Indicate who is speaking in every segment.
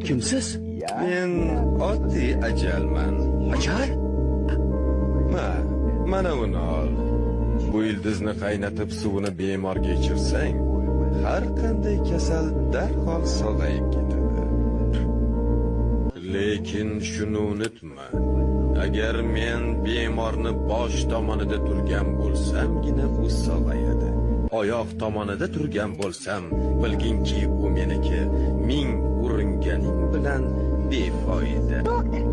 Speaker 1: Kimsiz?
Speaker 2: Men oddiy ajalman.
Speaker 1: Ajal?
Speaker 2: Mana uni ol. Bu ildizni qaynatib suvini bemorga ichirsang, har qanday kasal darhol sog'ayib ketadi. Lekin shuni unutma. Agar men bemorni bosh tomonida turgan bo'lsamgina u sog'ayadi. Oyoq tomonida turgan bo'lsam, bilginki u meniki. Ming uringaning bilan befoyda.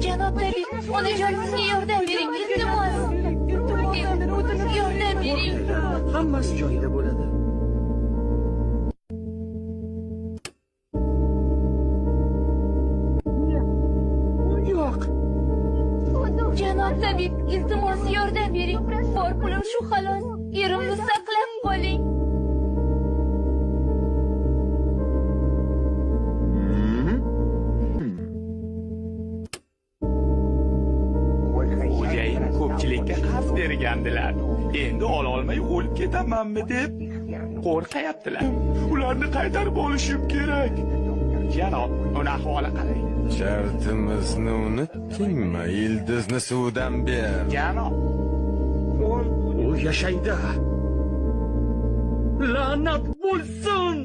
Speaker 3: Janob tabib, onajonimizga yordam bering, iltimos. Yordam bering.
Speaker 1: Hammasi joyida bo'ladi. Yo'q.
Speaker 3: Janob tabib, iltimos yordam bering. Bor pulim shu xolos. Erimni saqlab qoling.
Speaker 4: Xo'jayin ko'pchilikka qarz bergandilar. Endi ololmay o'lib ketamanmi deb qo'rqayaptilar. Ularni qaytarib olishim kerak. Janob, uni ahvoli qalay?
Speaker 2: Shartimizni unutdingmi? Ildizni suvdan ber.
Speaker 4: Janob,
Speaker 1: U yashaydi. La'nat bo'lsin.